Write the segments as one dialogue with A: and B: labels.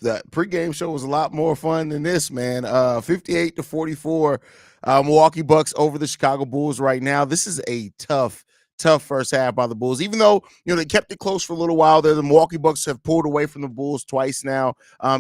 A: The pregame show was a lot more fun than this, man. 58-44, Milwaukee Bucks over the Chicago Bulls right now. This is a tough first half by the Bulls. Even though they kept it close for a little while there, the Milwaukee Bucks have pulled away from the Bulls twice now.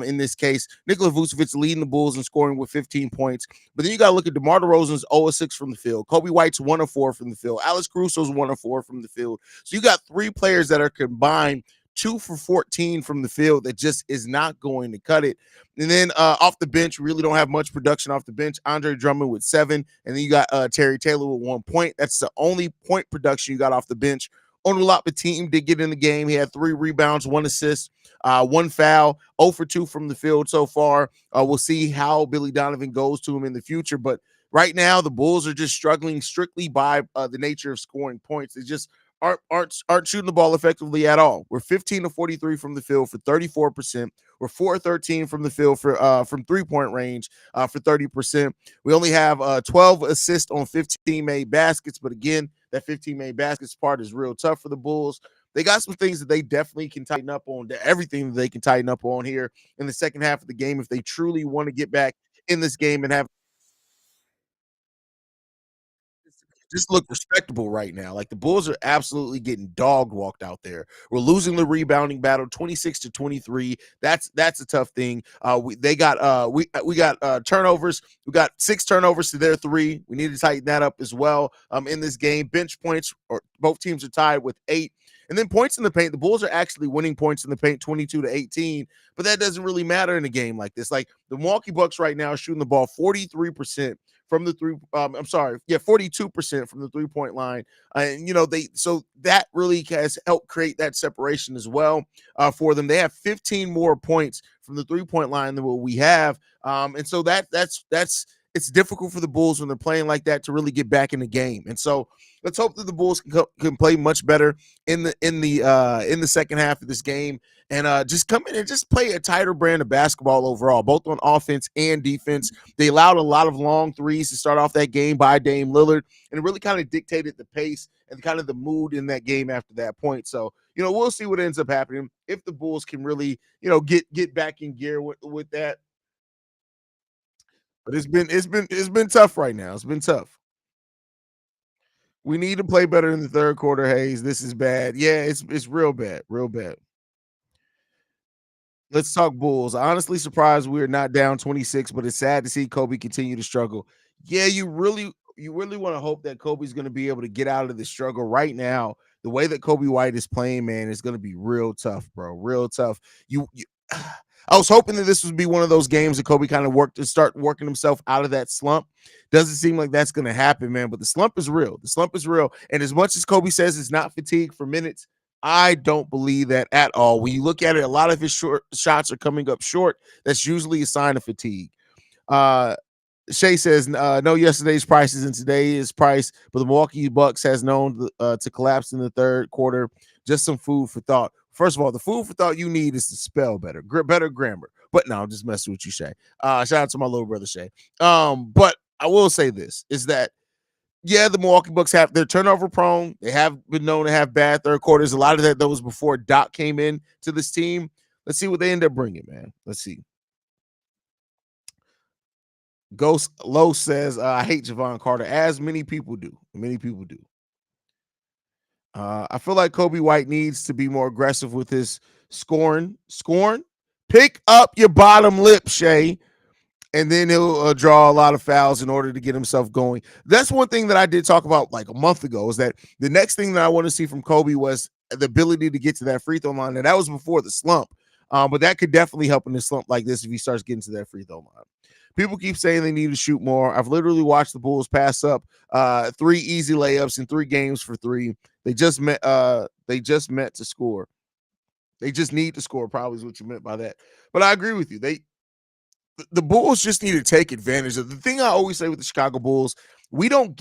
A: In this case, Nikola Vucevic leading the Bulls and scoring with 15 points. But then you got to look at DeMar DeRozan's 0-6 from the field. Kobe White's 1-4 from the field. Alex Caruso's 1-4 from the field. So you got three players that are combined 2 for 14 from the field that just is not going to cut it. And then off the bench, really don't have much production off the bench. Andre Drummond with 7, and then you got Terry Taylor with 1 point. That's the only point production you got off the bench. Onulapo team did get in the game. He had 3 rebounds, 1 assist, 1 foul, 0 for 2 from the field so far. We'll see how Billy Donovan goes to him in the future, but right now the Bulls are just struggling strictly by the nature of scoring points. They just aren't shooting the ball effectively at all. We're 15-43 from the field for 34%. We're 4-13 from the field for from 3-point range for 30%. We only have 12 assists on 15 made baskets, but again, that 15 made baskets part is real tough for the Bulls. They got some things that they definitely can tighten up on. Everything that they can tighten up on here in the second half of the game if they truly want to get back in this game and have just look respectable right now. Like the Bulls are absolutely getting dog walked out there. We're losing the rebounding battle 26-23. That's a tough thing. We got turnovers. We got 6 turnovers to their 3. We need to tighten that up as well. In this game, bench points or both teams are tied with 8. And then points in the paint. The Bulls are actually winning points in the paint 22-18, but that doesn't really matter in a game like this. Like the Milwaukee Bucks right now are shooting the ball 43% from the 42% from the 3-point line. And so that really has helped create that separation as well for them. They have 15 more points from the 3-point line than what we have. And so that's it's difficult for the Bulls when they're playing like that to really get back in the game. And so let's hope that the Bulls can play much better in the second half of this game and just come in and just play a tighter brand of basketball overall, both on offense and defense. They allowed a lot of long threes to start off that game by Dame Lillard, and it really kind of dictated the pace and kind of the mood in that game after that point. So, we'll see what ends up happening if the Bulls can really, get back in gear with that. But it's been tough right now. It's been tough. We need to play better in the third quarter, Haize. This is bad. Yeah, it's real bad, real bad. Let's talk Bulls. Honestly surprised we're not down 26, but it's sad to see Kobe continue to struggle. Yeah, you really want to hope that Kobe's going to be able to get out of the struggle right now. The way that Kobe White is playing, man, is going to be real tough, bro. Real tough. You I was hoping that this would be one of those games that Kobe kind of worked to start working himself out of that slump. Doesn't seem like that's going to happen, man. But the slump is real. The slump is real. And as much as Kobe says it's not fatigue for minutes, I don't believe that at all. When you look at it, a lot of his short shots are coming up short. That's usually a sign of fatigue. Uh, Shay says, no, yesterday's prices and today's price, but the Milwaukee Bucks has known to collapse in the third quarter. Just some food for thought. First of all, the food for thought you need is to spell better, better grammar. But no, I'm just messing with you, Shay. Shout out to my little brother, Shay. But I will say this is that yeah, the Milwaukee Bucks have they're turnover prone. They have been known to have bad third quarters. A lot of that was before Doc came in to this team. Let's see what they end up bringing, man. Let's see. Ghost Low says, I hate Javon Carter, as many people do. Many people do. I feel like Kobe White needs to be more aggressive with his scoring. Scoring? Pick up your bottom lip, Shay, and then he'll draw a lot of fouls in order to get himself going. That's one thing that I did talk about like a month ago is that the next thing that I want to see from Kobe was the ability to get to that free throw line. And that was before the slump. But that could definitely help in a slump like this if he starts getting to that free throw line. People keep saying they need to shoot more. I've literally watched the Bulls pass up 3 easy layups in 3 games for 3. They just met to score. They just need to score, probably is what you meant by that. But I agree with you. The Bulls just need to take advantage of the thing I always say with the Chicago Bulls. We don't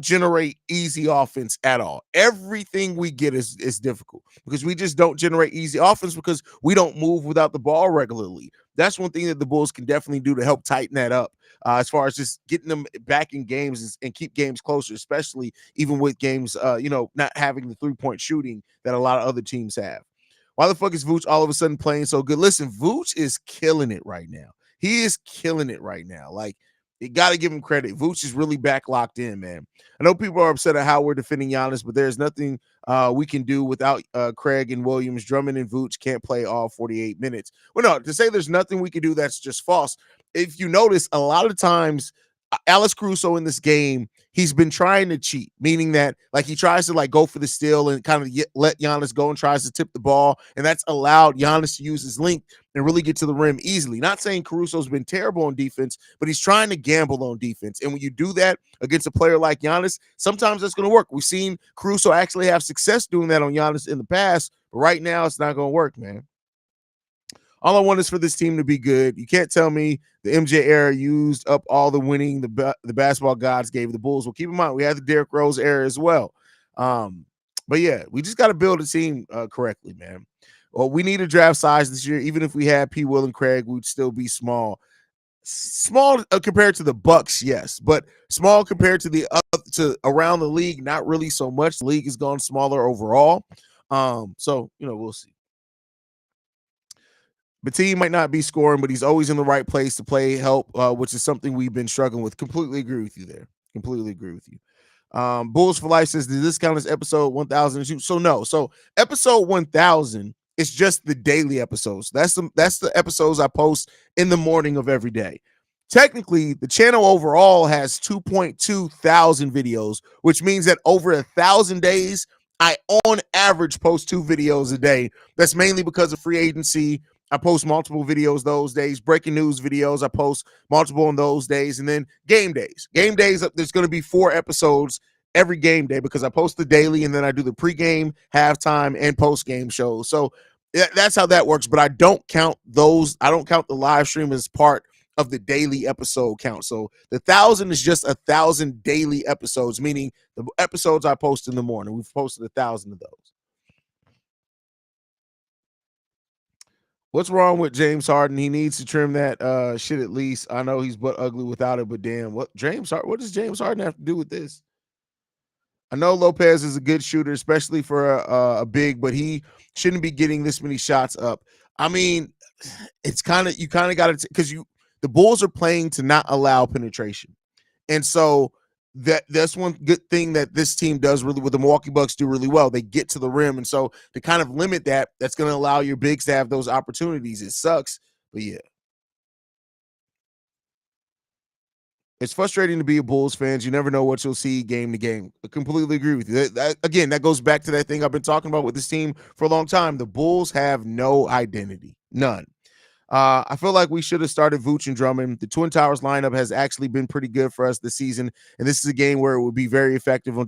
A: generate easy offense at all. Everything we get is difficult because we just don't generate easy offense because we don't move without the ball regularly. That's one thing that the Bulls can definitely do to help tighten that up as far as just getting them back in games and keep games closer, especially even with games, not having the 3-point shooting that a lot of other teams have. Why the fuck is Vooch all of a sudden playing so good? Listen, Vooch is killing it right now. He is killing it right now. Like, you got to give him credit. Vooch is really back locked in, man. I know people are upset at how we're defending Giannis, but there's nothing we can do without Craig and Williams. Drummond and Vooch can't play all 48 minutes. Well, no, to say there's nothing we can do, that's just false. If you notice, a lot of times, Alex Caruso in this game, he's been trying to cheat, meaning that like he tries to like go for the steal and kind of let Giannis go and tries to tip the ball, and that's allowed Giannis to use his length and really get to the rim easily. Not saying Caruso's been terrible on defense, but he's trying to gamble on defense. And when you do that against a player like Giannis, sometimes that's going to work. We've seen Caruso actually have success doing that on Giannis in the past, but right now it's not going to work, man. All I want is for this team to be good. You can't tell me the MJ era used up all the winning the basketball gods gave the Bulls. Well, keep in mind, we had the Derrick Rose era as well. But yeah, we just got to build a team correctly, man. Well, we need a draft size this year. Even if we had P. Will and Craig, we'd still be small. Small compared to the Bucks, yes, but small compared to the to around the league, not really so much. The league has gone smaller overall. So we'll see. Batum might not be scoring, but he's always in the right place to play help, which is something we've been struggling with. Completely agree with you there. Completely agree with you. Bulls for Life says, did this count as episode 1002? So no. So episode 1000 is just the daily episodes. That's the episodes I post in the morning of every day. Technically, the channel overall has 2.2 thousand videos, which means that over 1,000 days, I on average post 2 videos a day. That's mainly because of free agency. I post multiple videos those days, breaking news videos. I post multiple on those days, and then game days. Game days, there's going to be 4 episodes every game day because I post the daily, and then I do the pregame, halftime, and postgame shows. So that's how that works. But I don't count those. I don't count the live stream as part of the daily episode count. So the 1,000 is just 1,000 daily episodes, meaning the episodes I post in the morning. We've posted 1,000 of those. What's wrong with James Harden? He needs to trim that shit at least. I know he's butt ugly without it, but damn, what does James Harden have to do with this? I know Lopez is a good shooter, especially for a big, but he shouldn't be getting this many shots up. I mean, it's kind of you kind of got to because the Bulls are playing to not allow penetration, and so that's one good thing that this team does really what the Milwaukee Bucks do really well. They get to the rim, and so to kind of limit that, that's going to allow your bigs to have those opportunities. It sucks, but yeah. It's frustrating to be a Bulls fan. You never know what you'll see game to game. I completely agree with you. Again, that goes back to that thing I've been talking about with this team for a long time. The Bulls have no identity, none. I feel like we should have started Vooch and Drummond. The Twin Towers lineup has actually been pretty good for us this season, and this is a game where it would be very effective. I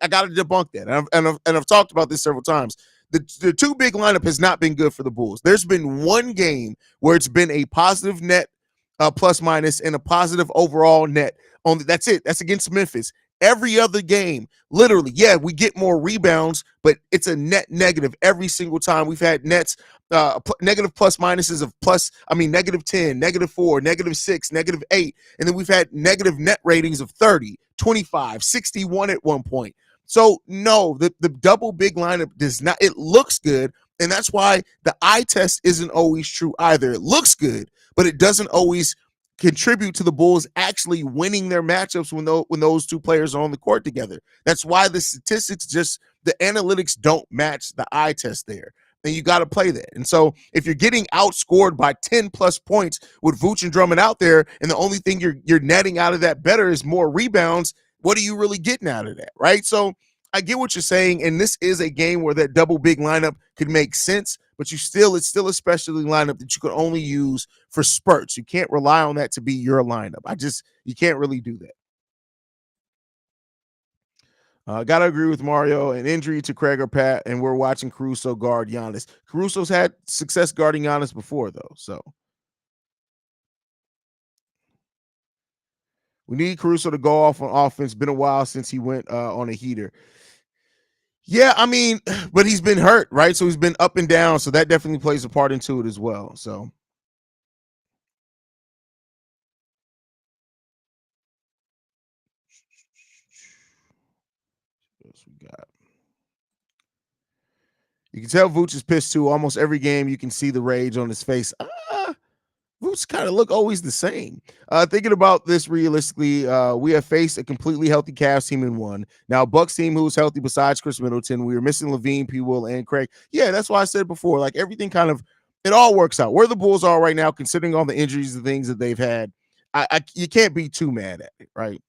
A: got to debunk that, and I've talked about this several times. The two big lineup has not been good for the Bulls. There's been one game where it's been a positive net plus minus and a positive overall net. Only that's it. That's against Memphis. Every other game, literally, yeah, we get more rebounds, but it's a net negative every single time. We've had nets, negative plus minuses of negative 10, -4, -6, -8. And then we've had negative net ratings of 30, 25, 61 at one point. So, no, the double big lineup does not, it looks good. And that's why the eye test isn't always true either. It looks good, but it doesn't always contribute to the Bulls actually winning their matchups when those two players are on the court together. That's why the statistics the analytics don't match the eye test there. And you got to play that. And so if you're getting outscored by 10 plus points with Vooch and Drummond out there, and the only thing you're netting out of that better is more rebounds, what are you really getting out of that? Right. So I get what you're saying. And this is a game where that double big lineup could make sense, but it's still a specialty lineup that you could only use for spurts. You can't rely on that to be your lineup. You can't really do that. Gotta agree with Mario. An injury to Craig or Pat, and we're watching Caruso guard Giannis. Caruso's had success guarding Giannis before, though. So we need Caruso to go off on offense. Been a while since he went on a heater. Yeah, I mean, but he's been hurt, right? So he's been up and down. So that definitely plays a part into it as well. So what else we got? You can tell Vooch is pissed too. Almost every game, you can see the rage on his face. Vooch kind of look always the same. Thinking about this realistically, we have faced a completely healthy Cavs team in one. Now, Bucks team who's healthy besides Chris Middleton. We were missing Levine, P. Will, and Craig. Yeah, that's why I said before. Like everything kind of, it all works out. Where the Bulls are right now, considering all the injuries and things that they've had, you can't be too mad at it, right?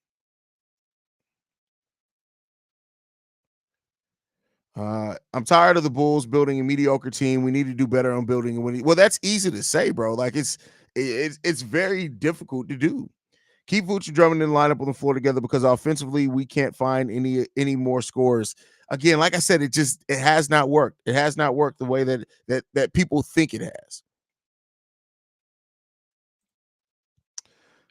A: I'm tired of the Bulls building a mediocre team. We need to do better on building and winning. Well, that's easy to say, bro. Like it's very difficult to do. Keep Vooch and Drummond in the lineup on the floor together because offensively we can't find any more scores. Again, like I said, it has not worked. It has not worked the way that people think it has.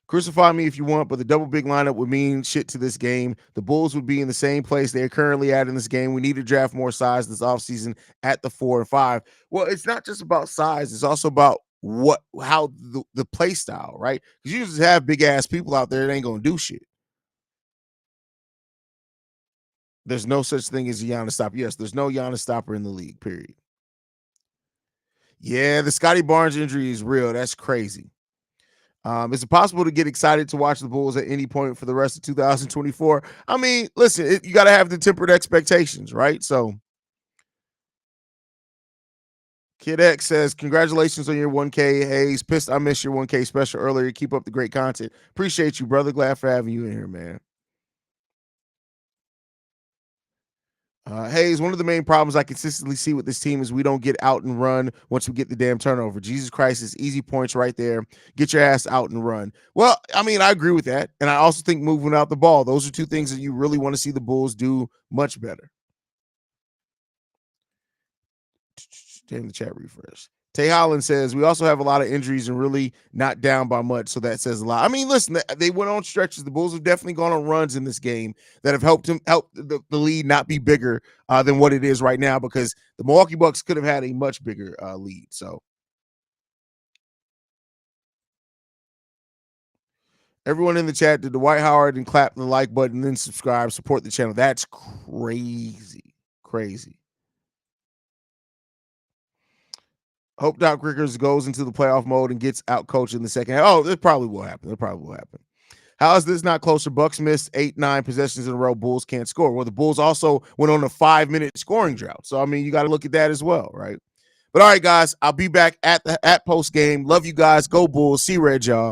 A: Crucify me if you want, but the double big lineup would mean shit to this game. The Bulls would be in the same place they're currently at in this game. We need to draft more size this offseason at the 4 and 5. Well, it's not just about size, it's also about how the play style, right? Because you just have big ass people out there that ain't gonna do shit. There's no such thing as a Giannis stopper. Yes, there's no Giannis stopper in the league, period. Yeah, the Scotty Barnes injury is real. That's crazy. Is it possible to get excited to watch the Bulls at any point for the rest of 2024? I mean, listen, you got to have the tempered expectations, right? So, Kid X says, congratulations on your 1K. Haize, pissed I missed your 1K special earlier. Keep up the great content. Appreciate you, brother. Glad for having you in here, man. Haize, one of the main problems I consistently see with this team is we don't get out and run once we get the damn turnover. Jesus Christ, it's easy points right there. Get your ass out and run. Well, I mean, I agree with that. And I also think moving out the ball, those are two things that you really want to see the Bulls do much better. Damn, the chat refresh. Tay Holland says, we also have a lot of injuries and really not down by much. So that says a lot. I mean, listen, they went on stretches. The Bulls have definitely gone on runs in this game that have helped the lead not be bigger than what it is right now, because the Milwaukee Bucks could have had a much bigger lead. So everyone in the chat, did Dwight Howard and clap the like button, then subscribe, support the channel. That's crazy. Crazy. Hope Doc Rivers goes into the playoff mode and gets out coached in the second half. Oh, it probably will happen. It probably will happen. How is this not closer? Bucks missed 8-9 possessions in a row. Bulls can't score. Well, the Bulls also went on a 5-minute scoring drought. So, I mean, you got to look at that as well, right? But all right, guys, I'll be back at post game. Love you guys. Go Bulls. See Red, y'all.